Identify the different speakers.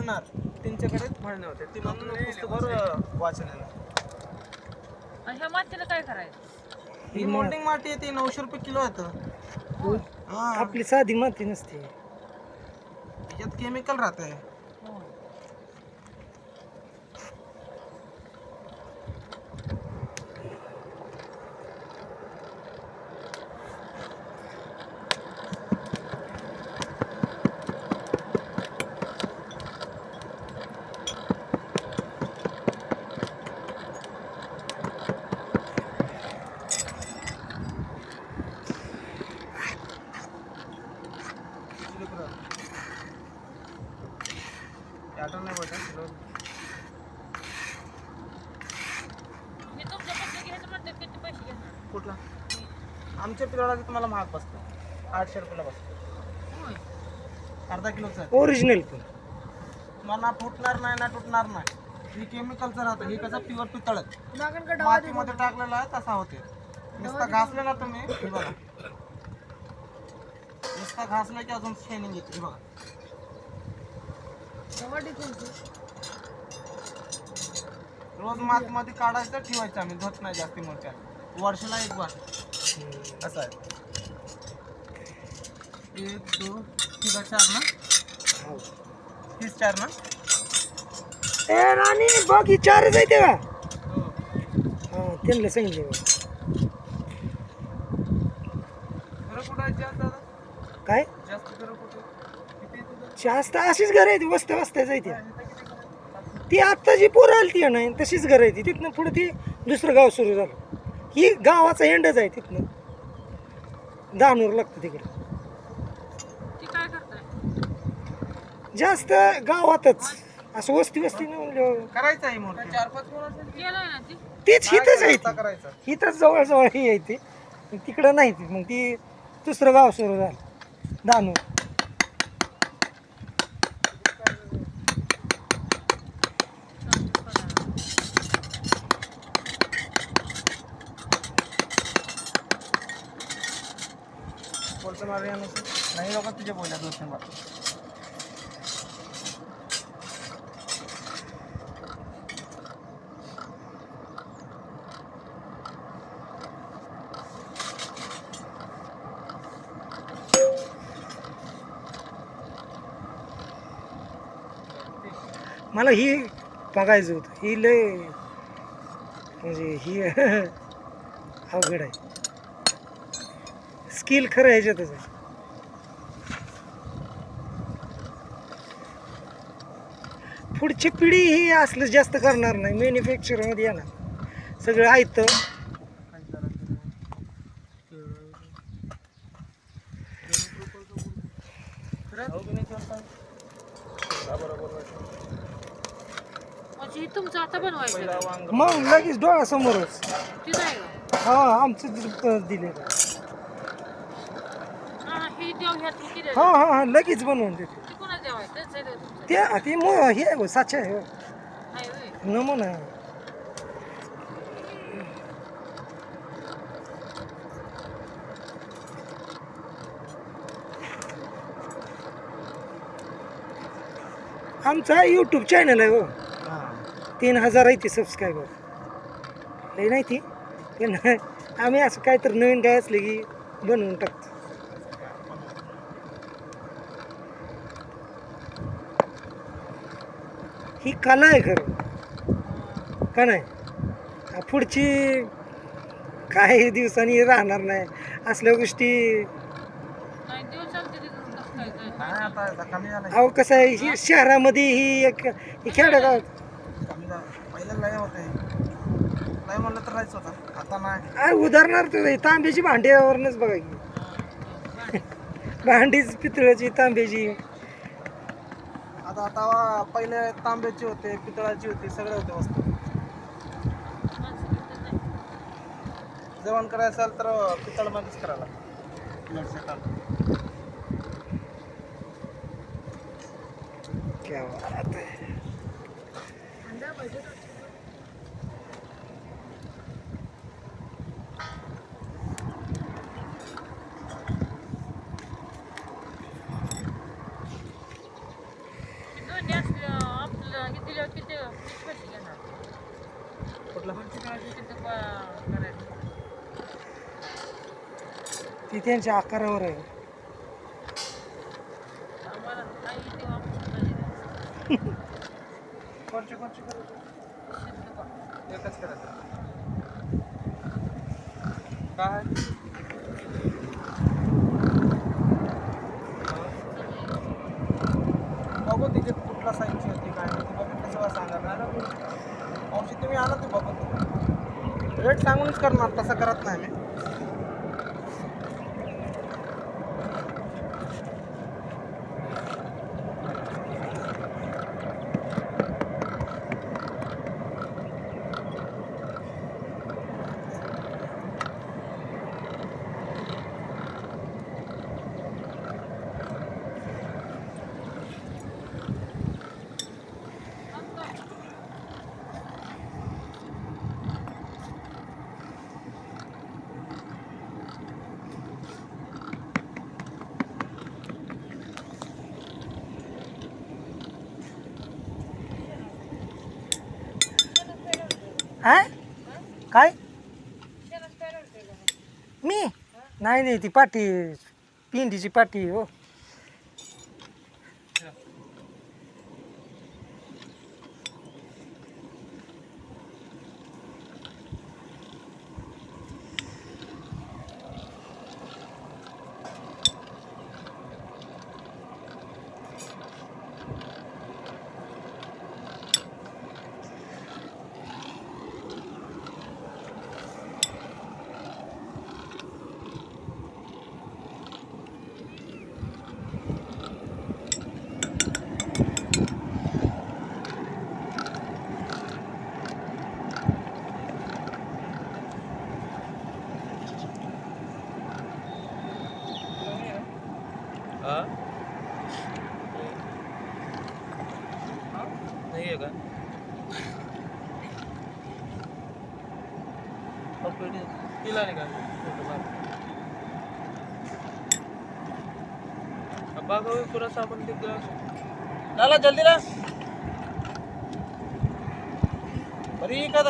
Speaker 1: मळणार त्यांच्याकडे मळणे होते ती म्हणून पुस्तकावर वाचलेलं.
Speaker 2: ह्या मातीला काय करायचं?
Speaker 1: ही मोल्डिंग माती आहे ती 900 रुपये किलो येतं.
Speaker 3: आपली साधी माती नसते,
Speaker 1: त्याच्यात केमिकल राहतंय. नाही बोलत
Speaker 2: मी तुमच्याकडे घ्यायचं म्हणतात किती पैसे घेणार?
Speaker 1: कुठला आमच्या पिराळा तुम्हाला महाग बसतो 800 रुपयाला बसतो.
Speaker 2: होय.
Speaker 1: अर्धा किलोचा
Speaker 3: ओरिजिनल पण.
Speaker 1: तुम्हाला ना फुटणार नाही ना तुटणार नाही. ही केमिकलचं राहतं. ही कसं प्युअर पितळ मातीमध्ये टाकलेलं आहे तसा होते. नुसता घासलं ना तुम्ही हे बघा, नुसता घासलं की अजून शायनिंग येते. हे बघा रोज मातीमध्ये काढायचं ठेवायचं. आम्ही धुत नाही जास्ती मोठ्या, वर्षाला एक बार असं आहे. 1 2 3 4 ना 30 4 ना.
Speaker 3: ए राणी बाकी 4च आहे तेव्हा. हा त्यांना सांगितलं
Speaker 1: घरं कुठं आहे जास्त दादा?
Speaker 3: काय
Speaker 1: जास्त घरं कुठं किती आहे तुझं?
Speaker 3: जास्त अशीच घर आहे ती, वस्त्या वस्त्याच आहे ती. ती आत्ता जी पोरं आली ती नाही तशीच घर आहे ती. तिथनं पुढे ती दुसरं गाव सुरू झालं. ही गावाचा एंडच आहे, तिथनं दानूर लागतं तिकडे.
Speaker 2: ती काय करताय?
Speaker 3: जास्त गावातच असं वस्ती वस्ती नाही म्हणलं.
Speaker 1: करायचं आहे मोठं 4-5 वर्षांनी
Speaker 2: केलंय ना ती?
Speaker 3: तीच हिथंच आहे ती.
Speaker 1: करायचं.
Speaker 3: हिथंच जवळजवळ ही आहे ती, तिकडं नाही ती. मग ती दुसरं गाव सुरू झालं दानूर.
Speaker 1: बोलतो मारे नाही लोक तुझ्या बोलल्या 200 बार.
Speaker 3: मला ही बघायचं होतं. ही लय म्हणजे ही अवघड आहे. स्किल खरं ह्याच्यातच आहे. पुढची पिढी ही असलं जास्त करणार नाही. मॅन्युफॅक्चरमध्ये येणार सगळं ऐकतं.
Speaker 2: म्हणजे हे तुमचं आता बनवायचं?
Speaker 3: मग लगेच डोळ्यासमोरच.
Speaker 2: ती नाही का?
Speaker 3: हा आमचं दिलेलं.
Speaker 2: हा ही देव ह्यात किती
Speaker 3: हा हा हा लगेच बनवून देते.
Speaker 2: ती कोणाला देवायचं? त्यांचं आहे तुमचं?
Speaker 3: ते हे आहे साचा आहे
Speaker 2: आहे होय.
Speaker 3: नमुना आहे. आमचा यूट्यूब चॅनल आहे हो. 3000 आहे ती सबस्क्रायबर. लई नाही ती पण आम्ही असं काय तर नवीन काय असलं की बनवून टाकतो. ही कला आहे खरं का नाही. पुढची काही दिवसांनी राहणार नाही असल्या गोष्टी.
Speaker 2: नाही देव चालते तिथून कसं काय काय?
Speaker 1: नाही आता कमी झालं.
Speaker 3: अहो कसं आहे, ही शहरामध्ये ही खेडेगावात
Speaker 1: कमी झालं. पहिलं लय होते. लय म्हणलं तर राहायचं होतं. आता नाही.
Speaker 3: अरे उदाहरणार्थ तांब्याची भांड्यावरनच बघा की भांडीच पितळाची तांब्याची.
Speaker 1: आता पहिले तांब्याची होते, पितळाची होती, सगळे होते वस्तू. जेवण करायचं असेल तर पितळमध्येच करायला.
Speaker 3: क्या बात है.
Speaker 2: आपलं हे दिल्यावर किती पैसे घेणार
Speaker 1: कुठला
Speaker 2: किती करायचं
Speaker 3: ती त्यांच्या आकारावर आहे.
Speaker 2: आम्हाला काही ते वापरून
Speaker 1: कोणची करायची एकच करायचं काय बघू तिथे कुठला साईजची होती काय नाही बघून कसं सांगा औषध तुम्ही आणा ते बघू रेट सांगूनच करणार तसं करत नाही मी
Speaker 3: हा काय मी नाही ती पाठी पिंडीची पाठी हो.
Speaker 1: नाही आहे का तिला नाही का बागा पूरा साबुन दिख रहा है जल्दी ला बरी का